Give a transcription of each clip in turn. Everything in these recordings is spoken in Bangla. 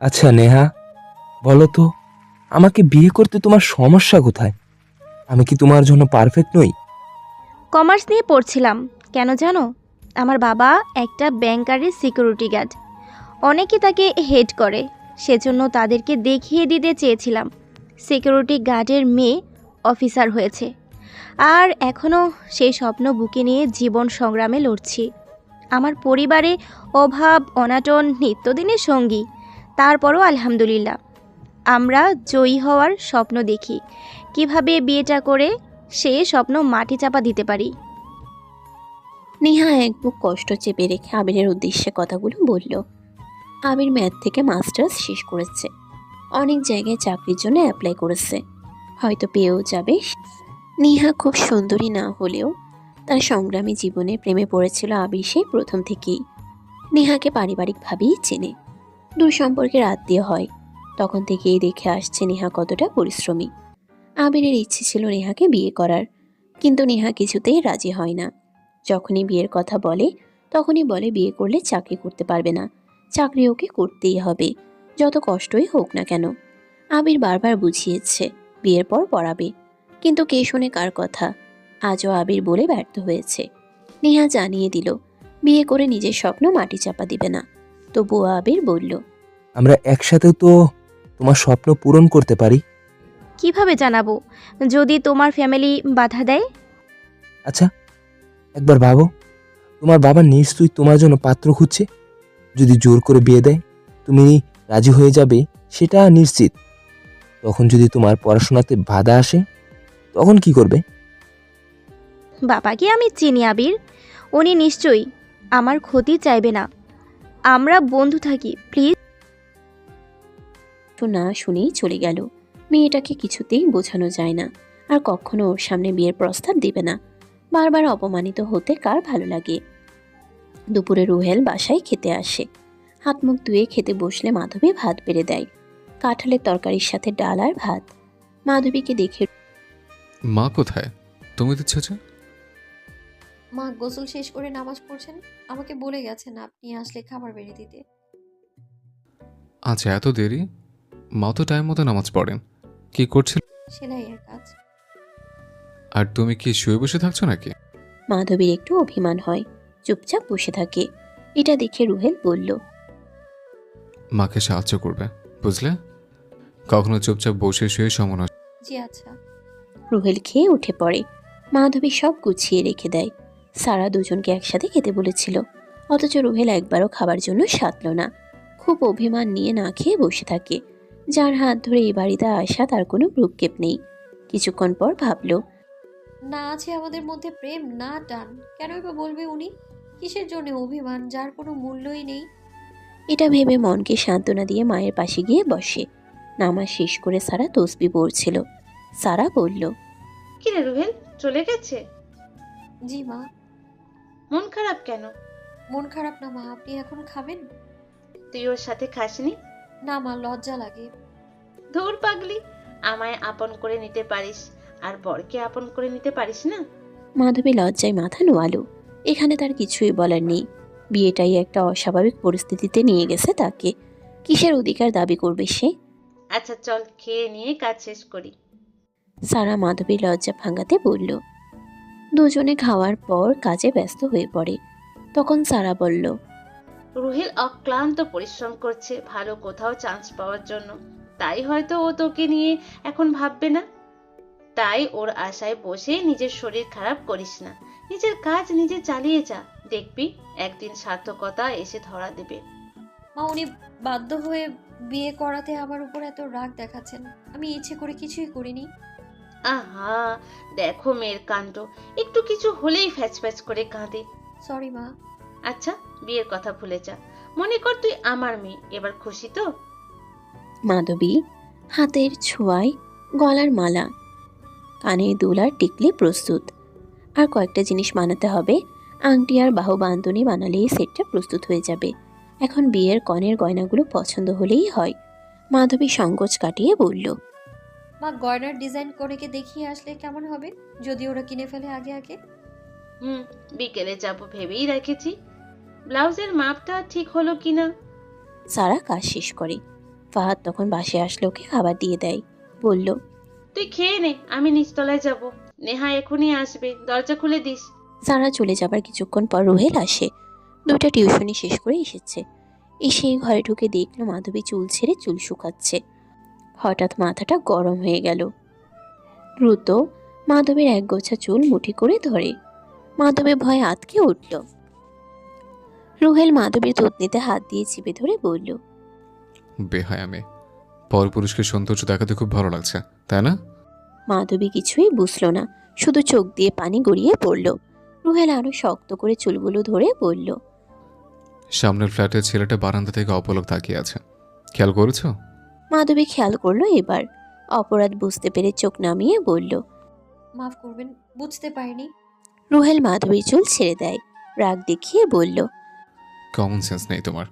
আচ্ছা নেহা, বলো তো, আমাকে বিয়ে করতে তোমার সমস্যা কোথায়? আমি কি তোমার জন্য পারফেক্ট নই? কমার্স নিয়ে পড়ছিলাম। কেন জানো? আমার বাবা একটা ব্যাংকারের সিকিউরিটি গার্ড। অনেকে তাকে হেট করে, সেজন্য তাদেরকে দেখিয়ে দিতে চেয়েছিলাম সিকিউরিটি গার্ডের মেয়ে অফিসার হয়েছে। আর এখনও সেই স্বপ্ন বুকে নিয়ে জীবন সংগ্রামে লড়ছি। আমার পরিবারে অভাব অনাটন নিত্যদিনের সঙ্গী। তারপরও আলহামদুলিল্লাহ আমরা জয়ী হওয়ার স্বপ্ন দেখি। কিভাবে বিয়েটা করে সে স্বপ্ন মাটি চাপা দিতে পারি। নেহা এক বুক কষ্ট চেপে রেখে আবিরের উদ্দেশ্যে কথাগুলো বলল। আবির ম্যাথ থেকে মাস্টার্স শেষ করেছে, অনেক জায়গায় চাকরির জন্য অ্যাপ্লাই করেছে, হয়তো পেয়েও যাবে। নেহা খুব সুন্দরী না হলেও তার সংগ্রামী জীবনে প্রেমে পড়েছিল আবির সেই প্রথম থেকেই। নেহাকে পারিবারিকভাবেই চেনে, দূর সম্পর্কের আত্মীয় হয়। তখন থেকেই দেখে আসছে নেহা কতটা পরিশ্রমী। আবিরের ইচ্ছে ছিল নেহাকে বিয়ে করার, কিন্তু নেহা কিছুতেই রাজি হয় না। যখনই বিয়ের কথা বলে তখনই বলে বিয়ে করলে চাকরি করতে পারবে না, চাকরি ওকে করতেই হবে, যত কষ্টই হোক না কেন। আবির বারবার বুঝিয়েছে বিয়ের পর পড়াবে, কিন্তু কে শোনে কার কথা। আজও আবির বলে ব্যর্থ হয়েছে। নেহা জানিয়ে দিল বিয়ে করে নিজের স্বপ্ন মাটি চাপা দিবে না। তবুও আবির বলল, আমরা একসাথেও তো তোমার স্বপ্ন পূরণ করতে পারি। কিভাবে জানাবো যদি তোমার ফ্যামিলি বাধা দেয়? আচ্ছা, একবার ভাবো, তোমার বাবা নিশ্চয়ই তোমার জন্য পাত্র খুঁজছে। যদি জোর করে বিয়ে দেয়, তুমি রাজি হয়ে যাবে সেটা নিশ্চিত। তখন যদি তোমার পড়াশোনাতে বাধা আসে, তখন কি করবে? বাবাকে আমি চিনি আবির, উনি নিশ্চয়ই আমার ক্ষতি চাইবে না। আমরা বন্ধু থাকি, প্লিজ। তো না শুনেই চলে গেল। মেয়েটাকে কিছুতেই বোঝানো যায় না আর কখনো ওর সামনে বিয়ের প্রস্তাব দিবে না। বারবার অপমানিত হতে কার ভালো লাগে। দুপুরে রুহেল বাসায় খেতে আসে। হাত মুখ ধুয়ে খেতে বসলে মাধবী ভাত বেড়ে দেয়, কাঁঠালের তরকারির সাথে ডাল আর ভাত। মাধবীকে দেখে মা কোথায়? তুমি দিচ্ছ যে? মা গোসল শেষ করে নামাজ পড়ছেন, আমাকে বলে গেছেন আপনি আসলে খাবার বেড়ে দিতে। আচ্ছা, এত দেরি? মা তো টাইম মতো নামাজ পড়েন। কি করছিল? সেলাইয়ের কাজ। আর তুমি কি শুয়ে বসে থাকছো নাকি? মাধবীর একটু অভিমান হয়, চুপচাপ বসে থাকে। এটা দেখে রুহেল বলল, মাকে সাহায্য করবে, বুঝলে? কখনো চুপচাপ বসে শুয়ে সময়। জি আচ্ছা। রুহেল খেয়ে উঠে পড়ে। মাধবী সব গুছিয়ে রেখে দেয়। সারা দুজনকে একসাথে খেতে বলেছিল, অথচ রুহেল একবারও খাবার জন্য সাধল না। খুব অভিমান নিয়ে না খেয়ে বসে থাকে। যার হাত ধরে এই বাড়িতে আসা তার কোনো ভ্রুক্ষেপ নেই। কিছুক্ষণ পর ভাবল, না আছে আমাদের মধ্যে প্রেম, না টান, কেনই বা বলবে উনি? কিসের জন্য অভিমান যার কোনো মূল্যই নেই? এটা ভেবে মনকে সান্ত্বনা দিয়ে মায়ের পাশে গিয়ে বসে। নামাজ শেষ করে সারা তসবি পড়ছিল। সারা বলল, কিরে রুহেল, চলে গেছে? জি মা। মন খারাপ কেন? মন খারাপ না মা, আপনি এখন খাবেন? তুই ওর সাথে খাসনি? না মা, লজ্জা লাগে। ধুর পাগলি, আমায় আপন করে নিতে পারিস আর বরকে আপন করে নিতে পারিস না? মাধবী লজ্জায় মাথা নোয়ালো। এখানে তার কিছুই বলার নেই। বিয়েটাই একটা অস্বাভাবিক পরিস্থিতিতে নিয়ে গেছে তাকে। কিসের অধিকার দাবি করবে সে? আচ্ছা চল খেয়ে নিয়ে কাজ শেষ করি। সারা মাধবীর লজ্জা ভাঙাতে বলল। দুজনে খাওয়ার পর কাজে ব্যস্ত হয়ে পড়ে। তখন সারা বলল, রুহেল অক্লান্ত পরিশ্রম করছে ভালো কোথাও চান্স পাওয়ার জন্য, তাই হয়তো ও তোকে নিয়ে এখন ভাববে না। তাই ওর আশায় বসে নিজের শরীর খারাপ করিস না, নিজের কাজ নিজে চালিয়ে যা, দেখবি একদিন সার্থকতা এসে ধরা দেবে। মা, উনি বাধ্য হয়ে বিয়ে করাতে আমার উপর এত রাগ দেখাচ্ছেন। আমি ইচ্ছে করে কিছুই করিনি। আহা, দেখো মেয়ের কাণ্ড, একটু কিছু হলেই ফ্যাচ ফ্যাচ করে কাঁদে। সরি মা। আচ্ছা, বিয়ের কথা ভুলে যা, মনে কর তুই আমার মেয়ে, এবার খুশি তো? মাধবী হাতের ছোঁয়ায় গলার মালা, কানের দুল আর টিকলি প্রস্তুত। আর কয়েকটা জিনিস বানাতে হবে। আংটি আর বাহু বান্ধনী বানালেই সেটটা প্রস্তুত হয়ে যাবে। এখন বিয়ের কনের গয়নাগুলো পছন্দ হলেই হয়। মাধবী সংকোচ কাটিয়ে বলল, মা, গয়নার ডিজাইন কনেকে দেখিয়ে আসলে কেমন হবে যদি ওরা কিনে ফেলে আগে আগে? বিকেলে যাব ভেবেই রেখেছি। ব্লাউজের মাপটা ঠিক হলো কিনা? সারা কাজ শেষ করে। ফাহাদ তখন বাসায় আসলে ওকে খাবার দিয়ে দেয়। বলল, তুই খেয়ে নে, আমি নিচতলায় যাব। নেহা এখনই আসবে, দরজা খুলে দিস। সারা চলে যাবার কিছুক্ষণ পর রুহেল আসে। 2টা টিউশনি শেষ করে এসেছে। এসেই ঘরে ঢুকে দেখলো মাধবী চুল ছেড়ে চুল শুকাচ্ছে। হঠাৎ মাথাটা গরম হয়ে গেল। দ্রুত মাধবীর এক গোছা চুল মুঠি করে ধরে। মাধবী ভয়ে আঁতকে উঠল। রুহেল মাধবীর থুতনিতে হাত দিয়ে চিপে ধরে বলল, বেহায়া মেয়ে, পরপুরুষকে সৌন্দর্য দেখাতে খুব ভালো লাগছে, তাই না? মাধবী কিছুই বুঝলো না, শুধু চোখ দিয়ে পানি গড়িয়ে পড়ল। রুহেল আরো শক্ত করে চুলগুলো ধরে বলল, সামনের ফ্ল্যাটের ছেলেটা বারান্দা থেকে অপলক তাকিয়ে আছে, খেয়াল করেছো? মাধবী খেয়াল করলো এবার। অপরাধ বুঝতে পেরে চোখ নামিয়ে বলল। মাফ করবেন, বুঝতে পারিনি। রুহেল মাধবীর চুল ছেড়ে দেয়। রাগ দেখিয়ে বলল, কমন সেন্স নেই তোমার,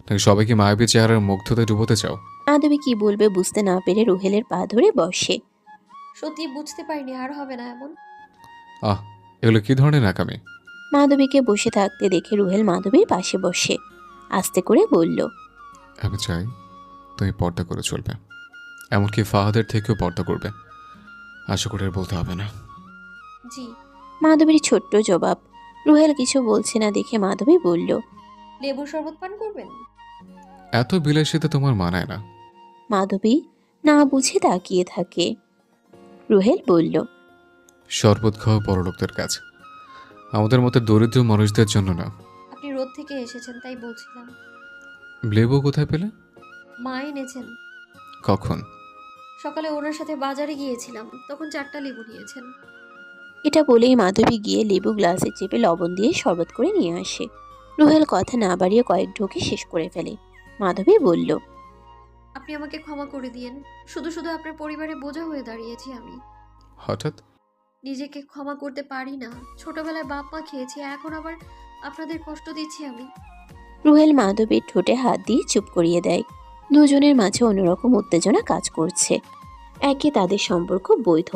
নাকি সবাইকে মায়াবী চেহারার মুগ্ধতায় ডুবোতে চাও? মাধবী কি বলবে বুঝতে না পেরে রুহেলের পা ধরে বসে। সত্যি বুঝতে পারিনি, আর হবে না এমন। আহ, এগুলো কি ধরনের নাকামি? মাধবীকে বসে থাকতে দেখে রুহেল মাধবীর পাশে বসে আস্তে করে বলল, আমি চাই তুমি পর্দা করে চলবে, এমনকি ফাহাদের থেকেও পর্দা করবে। আশা করে আর বলতে হবে না। জি। মাধবীর ছোট্ট জবাব। রুহেল কিছু বলছে না দেখে মাধবী বলল, লেবুর শরবত পান করবেন? এত বিলাসিতা তোমার মানায় না। মাধবী না বুঝে তাকিয়ে থাকে। রুহেল বলল, শরবত খাওয়া বড়লোকদের কাজ, আমাদের মতো দরিদ্র মানুষদের জন্য না। আপনি রোদ থেকে এসেছেন তাই বলছিলাম। লেবু কোথায় পেলে? মা এনেছেন। কখন? সকালে ওনার সাথে বাজারে গিয়েছিলাম, তখন 4টা লেবু নিয়েছেন। এটা বলেই মাধবী গিয়ে লেবু গ্লাসে চেপে লবণ দিয়ে শরবত করে নিয়ে আসে। রুহেল কথা না বাড়িয়ে কয়েক ঢোকে শেষ করে ফেলে। মাধবী বলল, আপনি আমাকে ক্ষমা করে দিয়েন, শুধু শুধু আপনার পরিবারে বোঝা হয়ে দাঁড়িয়েছি আমি। হঠাৎ? নিজেকে ক্ষমা করতে পারি না। ছোটবেলায় বাপ মা খেয়েছি, এখন আবার আপনাদের কষ্ট দিচ্ছি আমি। রুহেল মাধবীর ঠোঁটে হাত দিয়ে চুপ করিয়ে দেয়। দুজনের মাঝে অন্যরকম উত্তেজনা কাজ করছে। একে তাদের সম্পর্ক বৈধ,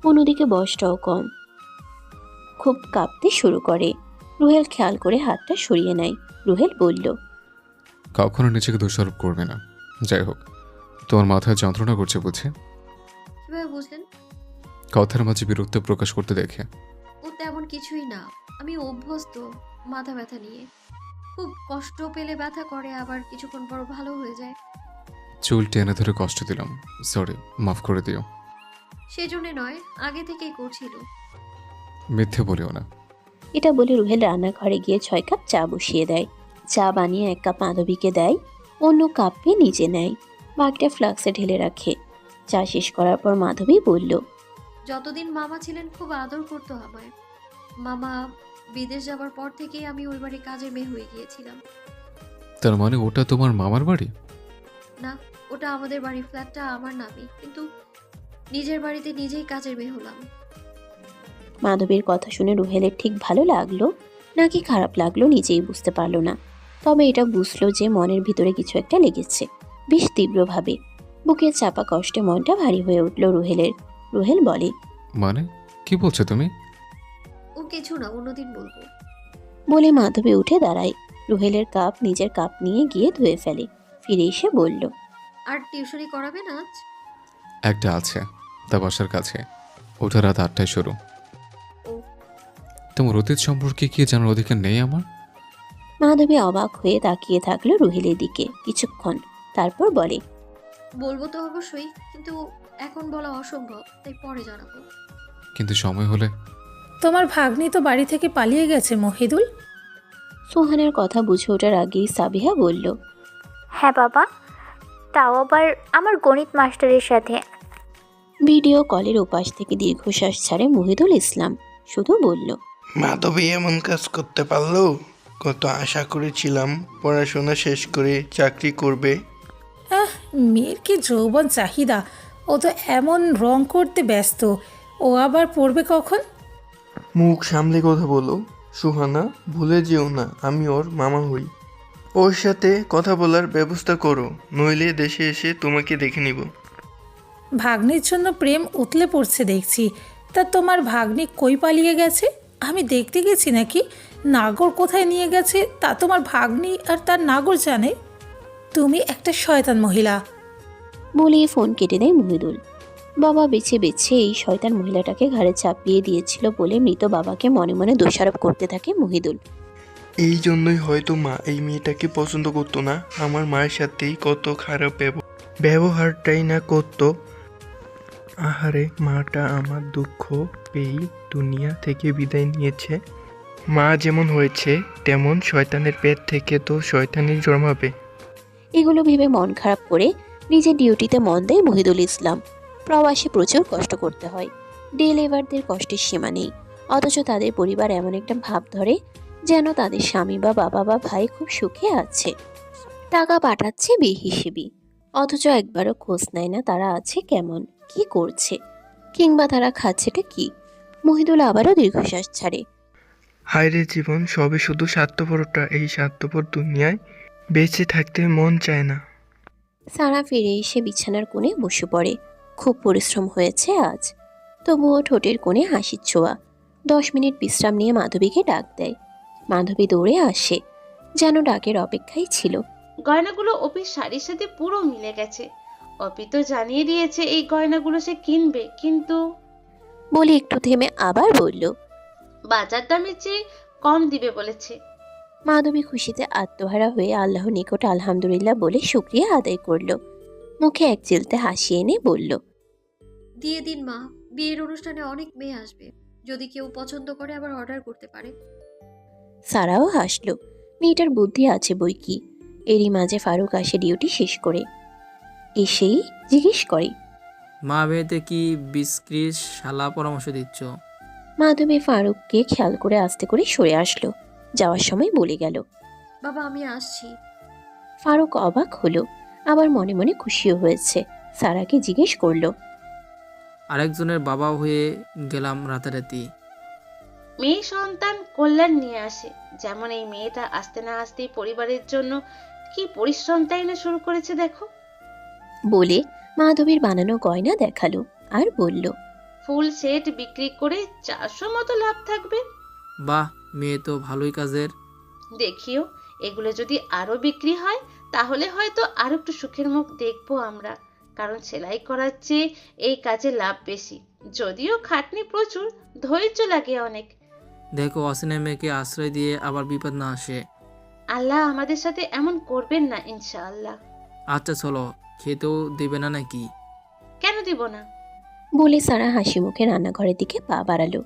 অন্যদিকে বয়সটাও কম। খুব কাঁপতে শুরু করে। রুহেল খেয়াল করে হাতটা সরিয়ে নেয়। রুহেল বলল, কখনো নিজেকে দোষারোপ করবে না। যাই হোক, তোমার মাথায় যন্ত্রণা করছে বুঝে? কিভাবে বুঝলেন? কথার মাঝে বিরক্ত প্রকাশ করতে দেখে। ও তেমন কিছুই না, আমি অভ্যস্ত মাথা ব্যথা নিয়ে। খুব কষ্ট পেলে ব্যথা করে, আবার কিছুক্ষণ পর ভালো হয়ে যায়। চুল টেনে ধরে কষ্ট দিলাম, সরি, মাফ করে দিও। সেজন্য নয়, আগে থেকেই করছিল। মিথ্যে বলিও না। এটা বলে রুহেল রান্নাঘরে গিয়ে 6 কাপ চা বসিয়ে দেয়। চা বানিয়ে 1 কাপ মাধবীকে দেয়, অন্য কাপে নিজে নেয়, বাকিটা ফ্লাক্সে ঢেলে রাখে। চা শেষ করার পর মাধবী বলল, যতদিন মামা ছিলেন খুব আদর করতো আমায়। মামা বিদেশ যাবার পর থেকেই আমি ওই বাড়ি কাজের মেয়ে হয়ে গিয়েছিলাম। তার মানে ওটা তোমার মামার বাড়ি? না, ওটা আমাদের বাড়ি, ফ্ল্যাটটা আমার নামে, কিন্তু নিজের বাড়িতে নিজেই কাজের মেয়ে হলাম। মাধবীর কথা শুনে রুহেলের ঠিক ভালো লাগলো নাকি খারাপ লাগলো নিজেই বুঝতে পারলো না। তবে এটা বুঝলো যে মনের ভিতরে কিছু একটা লেগেছে, বেশ তীব্রভাবে। বুকের চাপা কষ্টে মনটা ভারী হয়ে উঠল রুহেলের। রুহেল বলে, মানে কি বলছো তুমি? ও কিছু না, অন্যদিন বলবো। বলে মাধবী উঠে দাঁড়ায়। রুহেলের কাপ নিজের কাপ নিয়ে গিয়ে ধুয়ে ফেলে। ফিরে এসে বলল, আর টিউশনি করাবেন আজ? একটা আছে, তা বাসার কাছে, ওটা রাত 8টায় শুরু। ও। তোমার অতীত সম্পর্কে কি জানার অধিকার নেই আমার? মাধবী অবাক হয়ে তাকিয়ে থাকলো রুহেলের দিকে কিছুক্ষণ, তারপর বলে, বলবো তো অবশ্যই, কিন্তু এখন বলা অসম্ভব, তাই পরে জানাবো। কিন্তু সময় হলে? তোমার ভাগ্নি তো বাড়ি থেকে পালিয়ে গেছে মহিদুল। সোহানের কথা বুঝে ওঠার আগেই সাবিহা বলল, হ্যাঁ বাবা, তাও আবার আমার গণিত মাস্টারের সাথে। ভিডিও কলের ওপাশ থেকে দীর্ঘশ্বাস ছাড়ে মহিদুল ইসলাম, শুধু বলল, মাধবী এমন কাজ করতে পারলো? কত আশা করেছিলাম পড়াশোনা শেষ করে চাকরি করবে। মেয়ের কি যৌবন চাহিদা, ও তো এমন রং করতে ব্যস্ত, ও আবার পড়বে কখন? মুখ সামলে কথা বলো সুহানা, ভুলে যেও না আমি ওর মামা হই। ওর সাথে কথা বলার ব্যবস্থা করো, নইলে দেশে এসে তোমাকে দেখে নিব। ভাগ্নির জন্য প্রেম উতলে পড়ছে দেখছি। তা তোমার ভাগ্নি কই পালিয়ে গেছে? আমি দেখতে গেছি নাকি? নাগর কোথায় নিয়ে গেছে তা তোমার ভাগ্নি আর তার নাগর জানে। তুমি একটা শয়তান মহিলা, বলিয়ে ফোন কেটে দেয় মহিদুল। বাবা বেছে বেছে এই শয়তান মহিলাটাকে ঘাড়ে চাপিয়ে দিয়েছিল বলে মৃত বাবাকে মনে মনে দোষারোপ করতে থাকে মহিদুল। এই জন্যই হয়তো মা এই মেয়েটাকে পছন্দ করতো না। আমার মায়ের সাথেই কত খারাপ ব্যবহারটাই না করতো। আহারে, মাটা আমার দুঃখ পেয়েই দুনিয়া থেকে বিদায় নিয়েছে। মা যেমন হয়েছে তেমন শয়তানের পেট থেকে তো শয়তানই জন্মাবে। এগুলো ভেবে মন খারাপ করে নিজের ডিউটিতে মন দেয় মহিদুল ইসলাম। প্রবাসে প্রচুর কষ্ট করতে হয়, ডে লেবারদের কষ্টের সীমা নেই, অথচ তাদের পরিবার এমন একটা ভাব ধরে যেন তাদের স্বামী বা বাবা বা ভাই খুব সুখে আছে, টাকা পাঠাচ্ছে বেহিসেবি, অথচ একবারও খোঁজ নেয় না তারা আছে কেমন, কি করছে, কিংবা তারা খাচ্ছেটা কি। মহিদুল আবারও দীর্ঘশ্বাস ছাড়ে। হায়রে জীবন, সবে শুধু স্বার্থপরতা। এই স্বার্থপর দুনিয়ায় বেঁচে থাকতে মন চায় না। সারা ফিরে এসে বিছানার কোণে বসে পড়ে। খুব পরিশ্রম হয়েছে আজ, তবুও ঠোঁটের কোণে হাসির ছোঁয়া। 10 মিনিট বিশ্রাম নিয়ে মাধবীকে ডাক দেয়। মাধবী দৌড়ে আসে, যেন ডাকের অপেক্ষায় ছিল। গয়নাগুলো অপির শাড়ির সাথে পুরো মিলে গেছে। অপি তো জানিয়ে দিয়েছে এই গয়নাগুলো সে কিনবে, কিন্তু বলে একটু থেমে আবার বলল। বাজার দামের চেয়ে কম দিবে বলেছে। মাধবী খুশিতে আত্মহারা হয়ে আল্লাহর নিকট আলহামদুলিল্লাহ বলে শুকরিয়া আদায় করল। মুখে এক চিলতে হাসি এনে বলল, দিয়ে দিন মা, বিয়ের অনুষ্ঠানে অনেক মেয়ে আসবে, যদি কেউ পছন্দ করে আবার অর্ডার করতে পারে। সারাও হাসলো। মেয়েটার বুদ্ধি আছে বই কি। এরই মাঝে ফারুক আসে ডিউটি শেষ করে। এসেই জিজ্ঞেস করে, মা বিয়েতে কি বিস্ক্রিট শালা পরামর্শ দিচ্ছ? মাধবী ফারুককে খেয়াল করে আস্তে করে সরে আসলো। যাওয়ার সময় বলে গেল, বাবা আমি আসছি। ফারুক অবাক হলো, আবার মনে মনে খুশিও হয়েছে। সারাকে জিজ্ঞেস করলো, আরেকজনের বাবা হয়ে গেলাম রাতারাতি। মেয়ে সন্তান কল্যাণ নিয়ে আসে। যেমন এই মেয়েটা আসতে না আসতেই পরিবারের জন্য কি পরিশ্রম তাই না শুরু করেছে দেখো। বলে মাধবীর বানানো গয়না দেখালো আর বলল, ফুল সেট বিক্রি করে 400 মতো লাভ থাকবে। বাহ, মেয়ে তো ভালোই কাজের। দেখিও, এগুলো যদি আরো বিক্রি হয় তাহলে হয়তো আরো একটু সুখের মুখ দেখবো আমরা। কারণ সেলাই করার চেয়ে এই কাজে লাভ বেশি, যদিও খাটনি প্রচুর, ধৈর্য লাগে অনেক। দেখো অসিনা মেয়েকে আশ্রয় দিয়ে আবার বিপদ না আসে। আল্লাহ আমাদের সাথে এমন করবেন না ইনশাআল্লাহ। আচ্ছা চলো, খেতেও দেবে না নাকি? কেন দিব না? বলে সারা হাসি মুখে রান্নাঘরের দিকে পা বাড়ালো।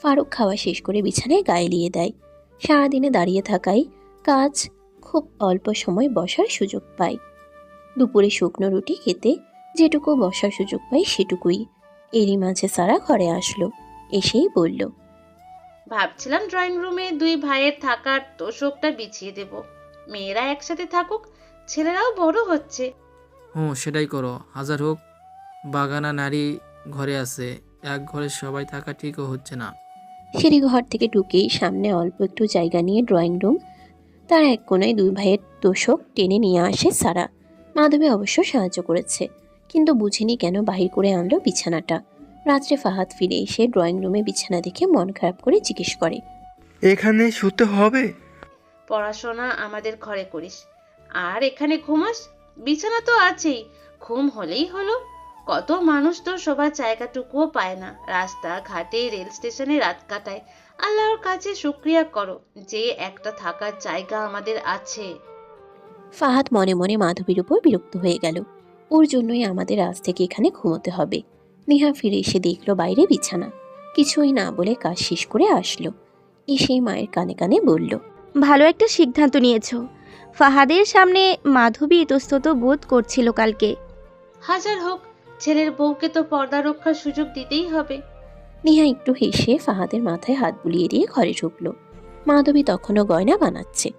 ফারুক খাওয়া শেষ করে বিছানায় গায়ে লিয়ে দেয়। সারাদিনে দাঁড়িয়ে থাকায় কাজ, খুব অল্প সময় বসার সুযোগ পায়। দুপুরে শুকনো রুটি খেতে যেটুকু বসার সুযোগ পাই সেটুকুই। এরই মাঝে সারা ঘরে আসলো। এসেই বলল, ভাবছিলাম ড্রয়িং রুমে 2 ভাইয়ের থাকার তোষকটা বিছিয়ে দেব। মেয়েরা একসাথে থাকুক, ছেলেরাও বড় হচ্ছে। সেটাই করো। হাজার হোক বাগানা নারী ঘরে আছে, এক ঘরে সবাই থাকা ঠিকও হচ্ছে না। সিঁড়ি ঘর থেকে ঢুকেই সামনে অল্প একটু জায়গা নিয়ে ড্রয়িং রুম। তার এক কোনায় 2 ভাইয়ের তোষক টেনে নিয়ে আসে সারা। মাধবী অবশ্য সাহায্য করেছে, কিন্তু বুঝিনি কেন বাহির করে আনলো বিছানাটা। রাত্রে ফাহাদ ফিরে এসে ড্রয়িং রুমে বিছানা দেখে মন খারাপ করে জিজ্ঞেস করে, এখানে শুতে হবে? পড়াশোনা আমাদের ঘরে করিস আর এখানে ঘুমাস? বিছানা তো আছেই, ঘুম হলেই হলো। কত মানুষ তো শোবার জায়গাটুকুও পায় না, রাস্তা ঘাটে রেল স্টেশনে রাত কাটায়। আল্লাহর কাছে শুকরিয়া করো যে একটা থাকার জায়গা আমাদের আছে। ফাহাদ মনে মনে মাধবীর উপর বিরক্ত হয়ে গেল। ওর জন্যই আমাদের আজ থেকে এখানে ঘুমোতে হবে। নেহা ফিরে এসে দেখলো বাইরে বিছানা। কিছুই না বলে কাজ শেষ করে আসলো। এসেই মায়ের কানে কানে বলল, ভালো একটা সিদ্ধান্ত নিয়েছো। ফাহাদের সামনে মাধবী ইতস্তত বোধ করছিল কালকে। হাজার হোক, ছেলের বউকে তো পর্দা রক্ষার সুযোগ দিতেই হবে। নেহা একটু হেসে ফাহাদের মাথায় হাত বুলিয়ে দিয়ে ঘরে ঢুকলো। মাধবী তখনও গয়না বানাচ্ছে।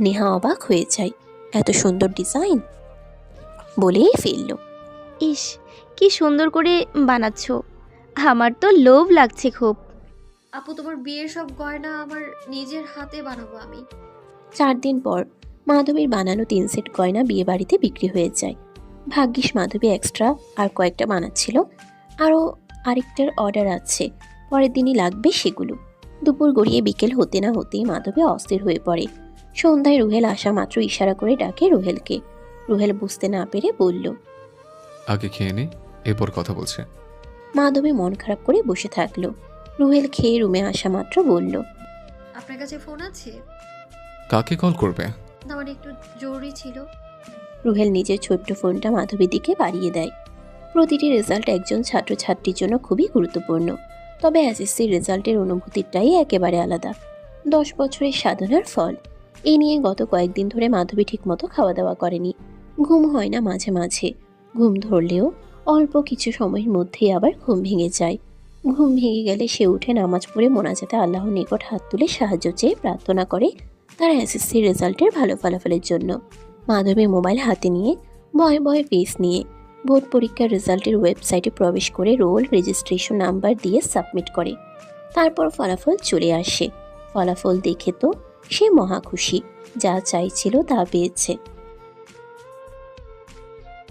নেহা অবাক হয়ে যায়, এত সুন্দর ডিজাইন বলেই ফেলল। ইস, কি সুন্দর করে বানাচ্ছ, আমার তো লোভ লাগছে খুব। আপু তোমার বিয়ের সব গয়না আমার নিজের হাতে বানাবো আমি। 4 দিন পর মাধবীর বানানো 3 সেট গয়না বিয়ে বাড়িতে বিক্রি হয়ে যায়। ভাগ্যিস মাধবী এক্সট্রা আর কয়েকটা বানাচ্ছিল, আরও আরেকটার অর্ডার আছে, পরের দিনই লাগবে সেগুলো। দুপুর গড়িয়ে বিকেল হতে না হতেই মাধবী অস্থির হয়ে পড়ে। সন্ধ্যায় রুহেল আসা মাত্র ইশারা করে ডাকে রুহেলকে। রুহেল বুঝতে না পেরে বলল, আগে খেয়ে নে, এরপর কথা বলছে। মাধবী মন খারাপ করে বসে থাকলো। রুহেল খেয়ে রুমে আসা মাত্র বলল, আপনার কাছে ফোন আছে? কাকে কল করবে? না মানে একটু জরুরি ছিল। রুহেল নিজের ছোট্ট ফোনটা মাধবীর দিকে বাড়িয়ে দেয়। প্রতিটি রেজাল্ট একজন ছাত্রছাত্রীর জন্য খুবই গুরুত্বপূর্ণ, তবে এসএসসির রেজাল্টের অনুভূতিটাই একেবারে আলাদা। 10 বছরের সাধনার ফল। এই নিয়ে গত কয়েকদিন ধরে মাধবী ঠিকমতো খাওয়া দাওয়া করেনি। ঘুম হয় না মাঝে মাঝে। ঘুম ধরলেও অল্প কিছু সময়ের মধ্যেই আবার ঘুম ভেঙে যায়। ঘুম ভেঙে গেলে সে উঠে নামাজ পড়ে মোনাজাতে আল্লাহর নিকট হাত তুলে সাহায্য চেয়ে প্রার্থনা করে তার এসএসসির রেজাল্টের ভালো ফলাফলের জন্য। মাধবী মোবাইল হাতে নিয়ে ভয়ে ভয়ে পেজ নিয়ে বোর্ড পরীক্ষার রেজাল্টের ওয়েবসাইটে প্রবেশ করে রোল রেজিস্ট্রেশন নাম্বার দিয়ে সাবমিট করে। তারপর ফলাফল চলে আসে। ফলাফল দেখে তো সে মহা খুশি, যা চাইছিল তা পেয়েছে।